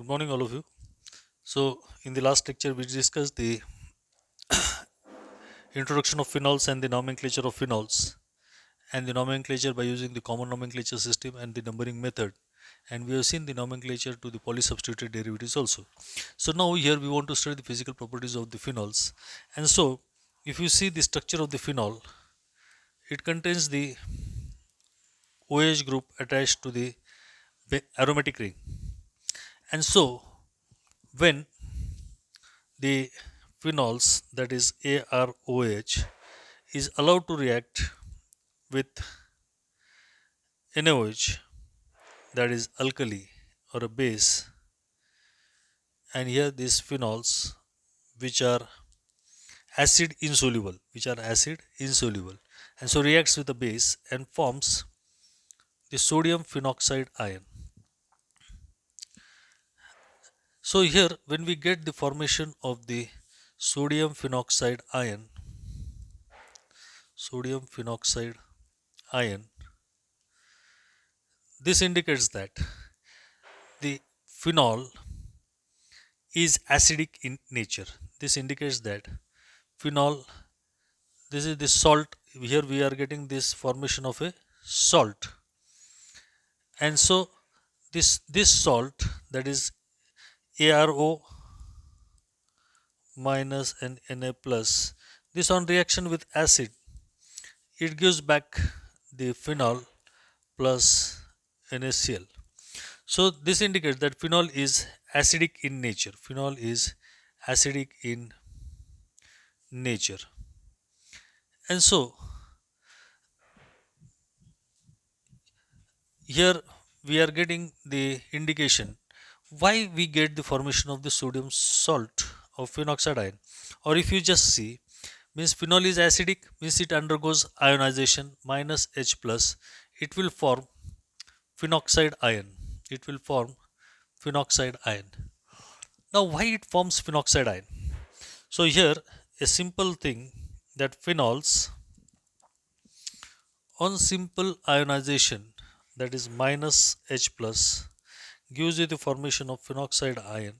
Good morning, all of you. So, in the last lecture, we discussed the introduction of phenols and the nomenclature of phenols, and the nomenclature by using the common nomenclature system and the numbering method. And we have seen the nomenclature to the polysubstituted derivatives also. So, now here we want to study the physical properties of the phenols. And so, if you see the structure of the phenol, it contains the OH group attached to the aromatic ring. And so, when the phenols, that is AROH, is allowed to react with NaOH, that is alkali or a base, and here these phenols, which are acid insoluble, and so reacts with the base and forms the sodium phenoxide ion. So here, when we get the formation of the sodium phenoxide ion, sodium phenoxide ion, this indicates that the phenol is acidic in nature. This indicates that phenol, this is the salt. Here we are getting this formation of a salt, and so this salt, that is ARO minus and Na plus, this on reaction with acid, it gives back the phenol plus NaCl. So this indicates that phenol is acidic in nature. Phenol is acidic in nature. And so here we are getting the indication why we get the formation of the sodium salt of phenoxide ion. Or if you just see, means phenol is acidic, means it undergoes ionization minus H plus, it will form phenoxide ion. It will form phenoxide ion. Now, why it forms phenoxide ion? So here a simple thing, that phenols on simple ionization, that is minus H plus, gives you the formation of phenoxide ion,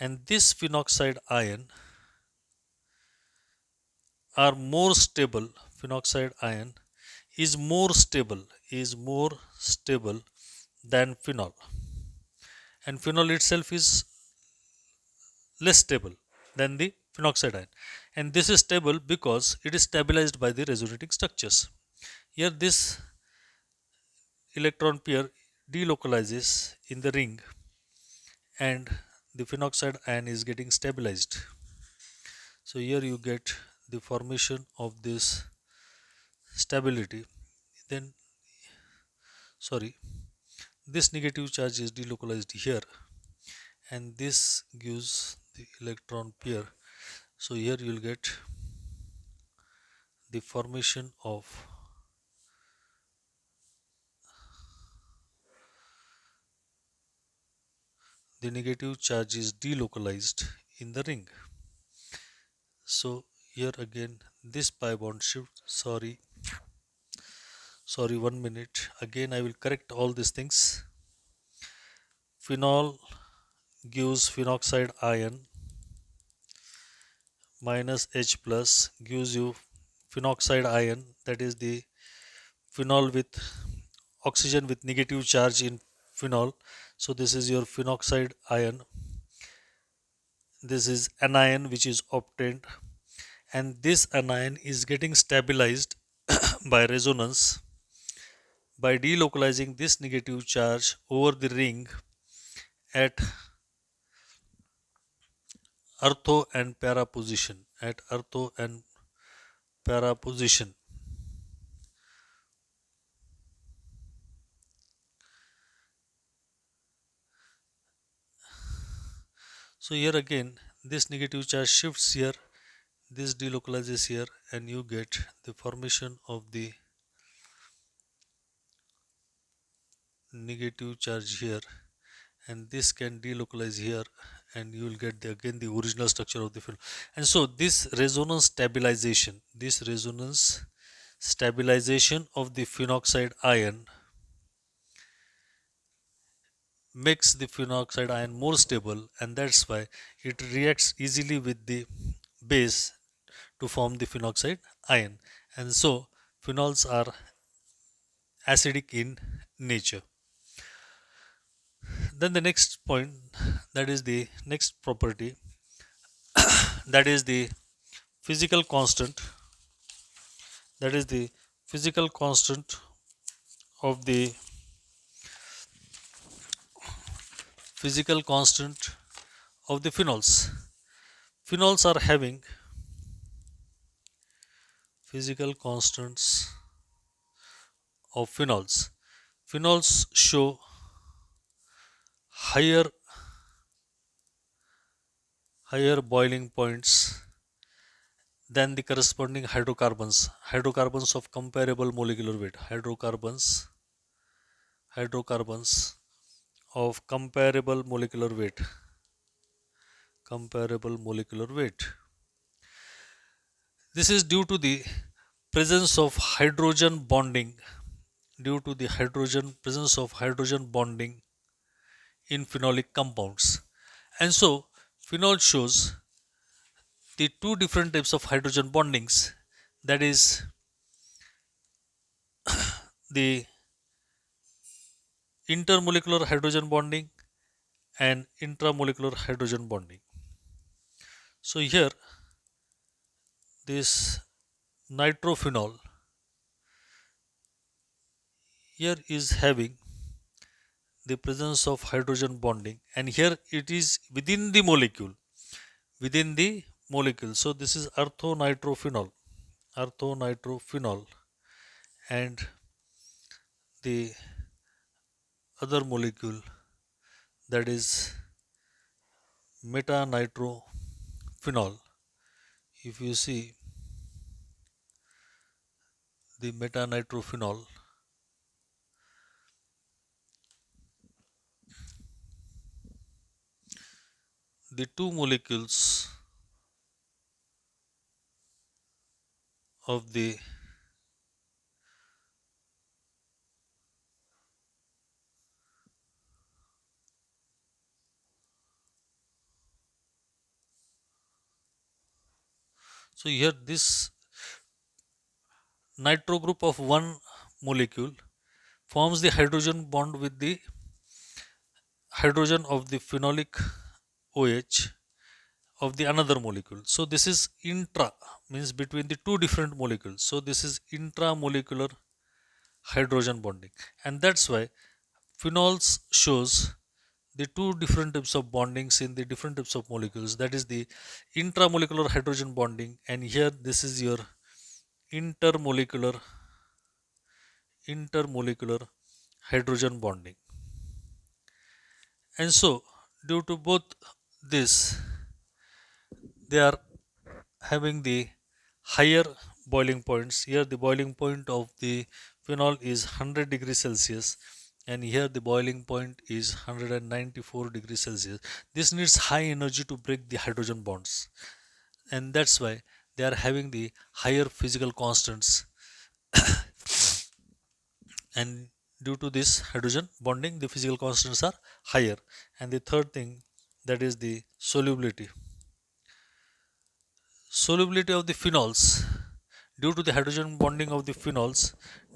and this phenoxide ion are more stable. Phenoxide ion is more stable than phenol, and phenol itself is less stable than the phenoxide ion, and this is stable because it is stabilized by the resonating structures. Here this electron pair delocalizes in the ring, and the phenoxide ion is getting stabilized. So here you get the formation of this stability. Then, sorry, this negative charge is delocalized here, and this gives the electron pair. So here you will get the formation of the negative charge is delocalized in the ring. So here again this pi bond shift, sorry, 1 minute, again I will correct all these things. Phenol gives phenoxide ion minus H plus gives you phenoxide ion, that is the phenol with oxygen with negative charge in phenol. So this is your phenoxide ion. This is anion which is obtained, and this anion is getting stabilized by resonance by delocalizing this negative charge over the ring at ortho and para position. At ortho and para position. So here again this negative charge shifts here, this delocalizes here, and you get the formation of the negative charge here, and this can delocalize here, and you will get again the original structure of the film. And so this resonance stabilization of the phenoxide ion makes the phenoxide ion more stable, and that's why it reacts easily with the base to form the phenoxide ion. And so phenols are acidic in nature. Then the next point, that is the next property, that is the physical constant, that is the physical constant of the physical constant of the phenols. Phenols are having physical constants of phenols. Phenols show higher higher boiling points than the corresponding hydrocarbons of comparable molecular weight, hydrocarbons of comparable molecular weight. This is due to the presence of hydrogen bonding, presence of hydrogen bonding in phenolic compounds. And so phenol shows the two different types of hydrogen bondings, that is the intermolecular hydrogen bonding and intramolecular hydrogen bonding. So here this nitrophenol here is having the presence of hydrogen bonding, and here it is within the molecule. So this is orthonitrophenol, and the other molecule, that is metanitrophenol. If you see the metanitrophenol, the two molecules of the so here this nitro group of one molecule forms the hydrogen bond with the hydrogen of the phenolic OH of the another molecule. So this is intra, means between the two different molecules. So this is intramolecular hydrogen bonding, and that's why phenols shows the two different types of bondings in the different types of molecules. That is the intramolecular hydrogen bonding, and here this is your intermolecular intermolecular hydrogen bonding. And so due to both this, they are having the higher boiling points. Here the boiling point of the phenol is 100 degrees Celsius, and here the boiling point is 194 degrees Celsius. This needs high energy to break the hydrogen bonds, and that's why they are having the higher physical constants. And due to this hydrogen bonding, the physical constants are higher. And the third thing, that is the solubility of the phenols. Due to the hydrogen bonding of the phenol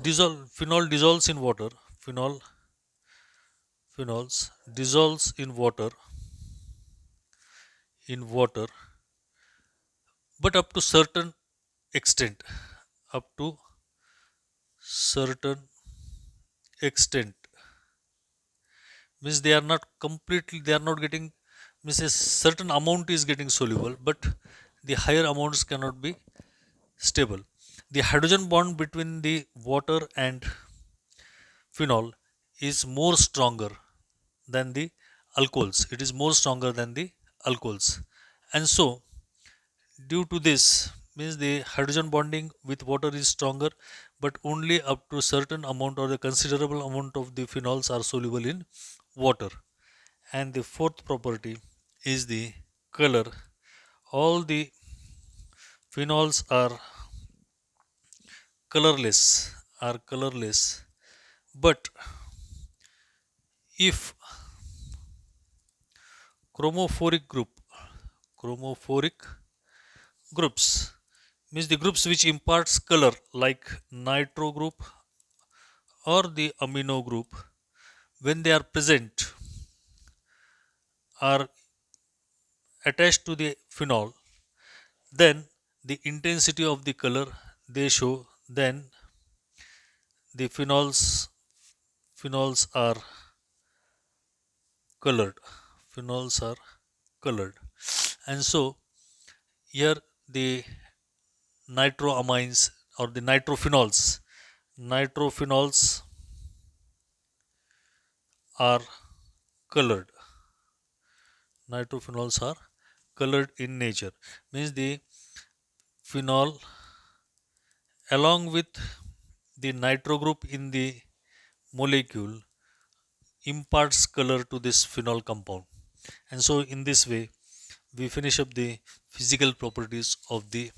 dissolves in water. Phenols dissolves in water, but up to certain extent. Up to certain extent means they are not getting, means a certain amount is getting soluble, but the higher amounts cannot be stable. The hydrogen bond between the water and phenol is more stronger than the alcohols. It is more stronger than the alcohols. And so due to this, means the hydrogen bonding with water is stronger, but only up to certain amount or a considerable amount of the phenols are soluble in water. And the fourth property is the color. All the phenols are colorless, but if chromophoric group. Chromophoric groups means the groups which imparts color like nitro group or the amino group when they are present are attached to the phenol, then the intensity of the color they show, then the phenols are colored. Phenols are colored. And so here the nitroamines or the nitrophenols are colored. Nitrophenols are colored in nature. Means the phenol along with the nitro group in the molecule imparts color to this phenol compound. And so in this way we finish up the physical properties of the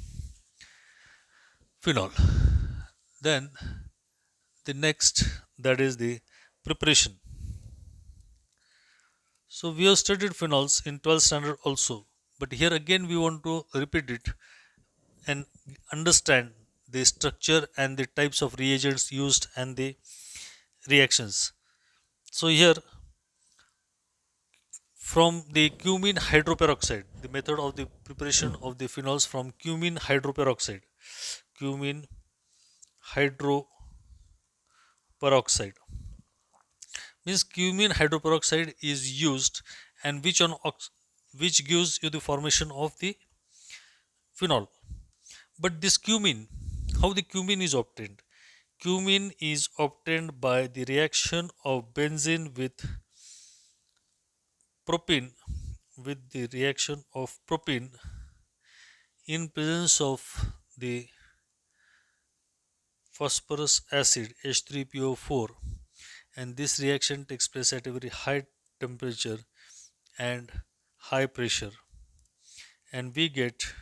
phenol. Then the next, that is the preparation. So we have studied phenols in 12th standard also, but here again we want to repeat it and understand the structure and the types of reagents used and the reactions. So here from the cumene hydroperoxide, the method of the preparation of the phenols from cumene hydroperoxide. Cumene hydroperoxide means cumene hydroperoxide is used, and which gives you the formation of the phenol. But this cumene, how the cumene is obtained? Cumene is obtained by the reaction of benzene propene with the reaction of propene in presence of the phosphorus acid H3PO4, and this reaction takes place at a very high temperature and high pressure, and we get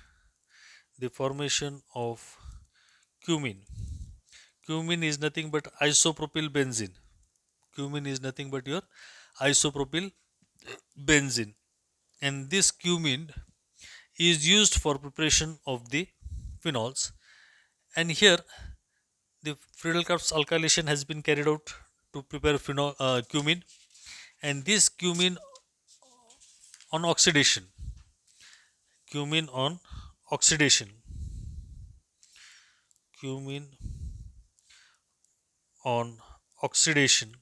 the formation of cumene. Cumene is nothing but isopropyl benzene. Cumene is nothing but your isopropyl benzene, and this cumene is used for preparation of the phenols. And here the Friedel-Crafts alkylation has been carried out to prepare cumene, and this cumene on oxidation, cumene on oxidation, cumene on oxidation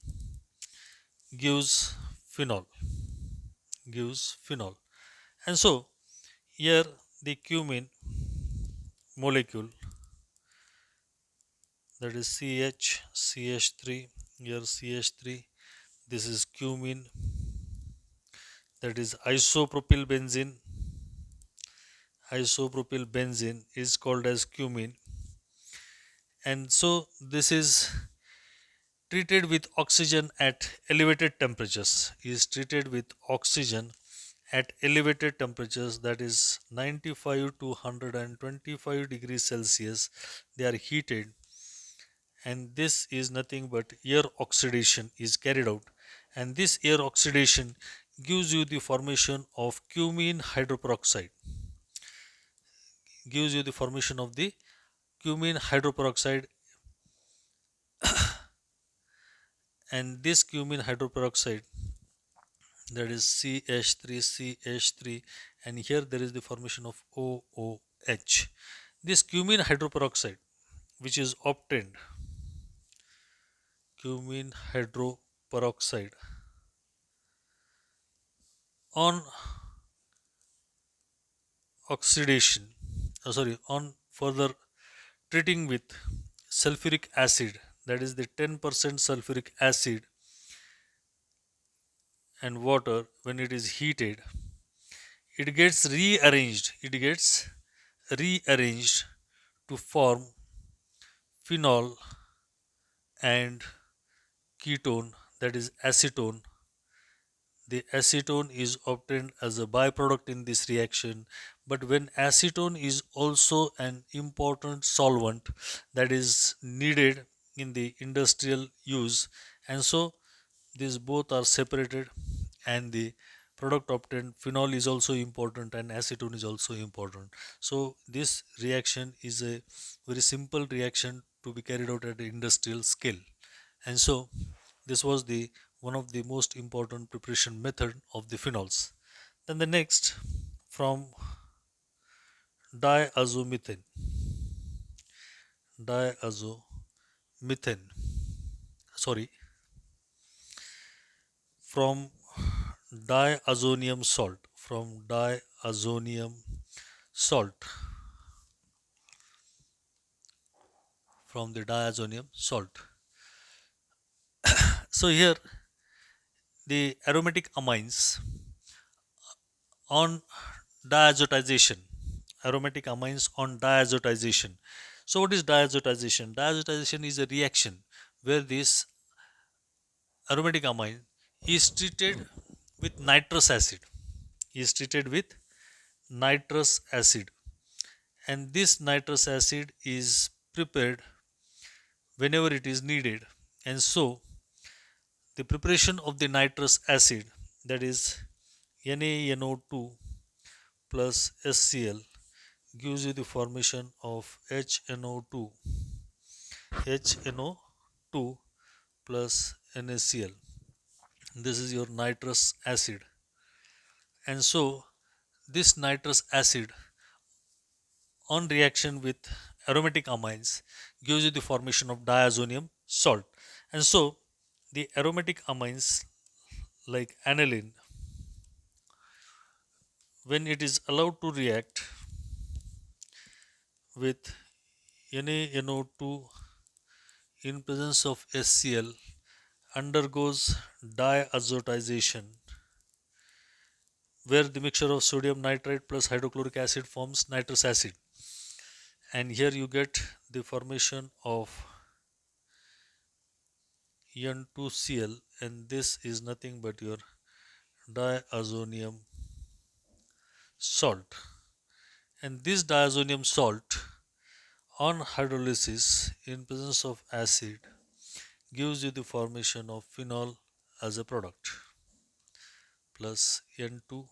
gives phenol, and so here the cumene molecule, that is CH3, here CH3, this is cumene, that is isopropyl benzene is called as cumene, and so this is treated with oxygen at elevated temperatures, at elevated temperatures, that is 95 to 125 degrees Celsius. They are heated, and this is nothing but air oxidation is carried out, and this air oxidation gives you the formation of cumene hydroperoxide, gives you the formation of the cumene hydroperoxide, and this cumene hydroperoxide, that is CH3, and here there is the formation of OOH. This cumene hydroperoxide, which is obtained, cumene hydroperoxide on oxidation, on further treating with sulfuric acid, that is the 10% sulfuric acid and water, when it is heated, it gets rearranged to form phenol and ketone, that is acetone. The acetone is obtained as a byproduct in this reaction, but when acetone is also an important solvent that is needed in the industrial use, and so these both are separated, and the product obtained, phenol is also important and acetone is also important. So this reaction is a very simple reaction to be carried out at the industrial scale. And so this was the one of the most important preparation method of the phenols. Then the next, from diazomethane. Diazomethane, sorry, from diazonium salt. From diazonium salt. From the diazonium salt. So here the aromatic amines on diazotization. Aromatic amines on diazotization. So what is diazotization? Diazotization is a reaction where this aromatic amine is treated with nitrous acid. Is treated with nitrous acid, and this nitrous acid is prepared whenever it is needed. And so the preparation of the nitrous acid, that is NaNO2 plus HCl, gives you the formation of HNO2 plus NaCl. This is your nitrous acid. And so this nitrous acid on reaction with aromatic amines gives you the formation of diazonium salt. And so the aromatic amines like aniline, when it is allowed to react with NaNO2 in presence of HCl, undergoes diazotization, where the mixture of sodium nitrate plus hydrochloric acid forms nitrous acid. And here you get the formation of N2Cl, and this is nothing but your diazonium salt. And this diazonium salt on hydrolysis in presence of acid gives you the formation of phenol as a product, plus N2,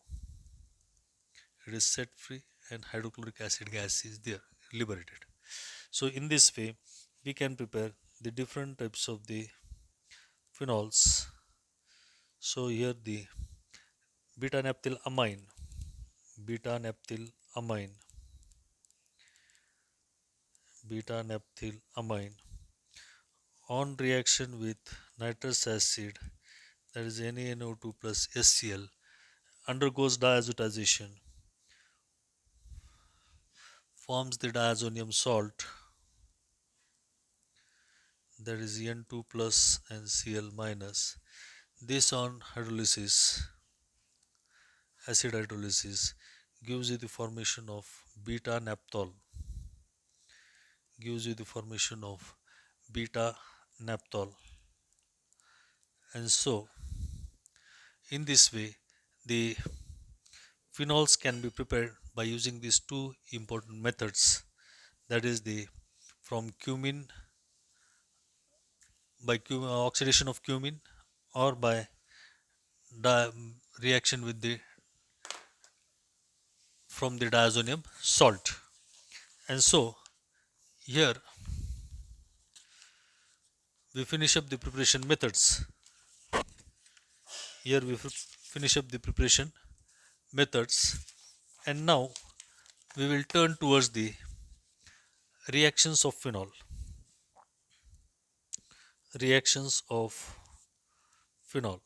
it is set free, and hydrochloric acid gas is there liberated. So in this way we can prepare the different types of the phenols. So here the beta naphthyl amine, beta naphthyl amine, beta naphthyl amine on reaction with nitrous acid, that is NaNO2 plus HCl, undergoes diazotization, forms the diazonium salt, that is N2 plus and Cl minus. This on hydrolysis, acid hydrolysis, gives you the formation of beta naphthol, gives you the formation of beta naphthol. And so in this way the phenols can be prepared by using these two important methods, that is the from cumin, by oxidation of cumin, or by reaction with the from the diazonium salt. And so here we finish up the preparation methods. Here we finish up the preparation methods, and now we will turn towards the reactions of phenol. Reactions of phenol.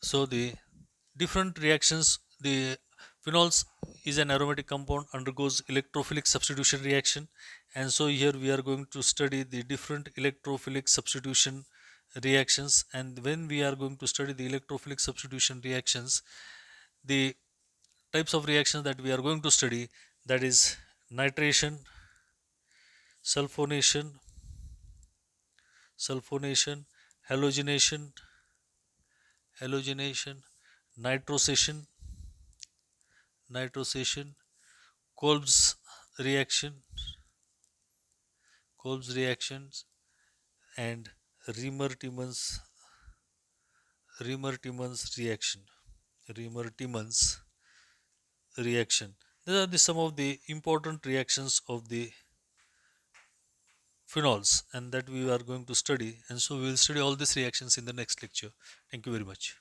So the different reactions, the phenols is an aromatic compound, undergoes electrophilic substitution reaction, and so here we are going to study the different electrophilic substitution reactions. And when we are going to study the electrophilic substitution reactions, the types of reactions that we are going to study, that is nitration, sulfonation, halogenation, nitrosation, Kolb's reaction, Kolb's reactions, and Remer-Timmons Remer-Timmons reaction. Remer-Timmons reaction. These are some of the important reactions of the phenols and that we are going to study, and so we will study all these reactions in the next lecture. Thank you very much.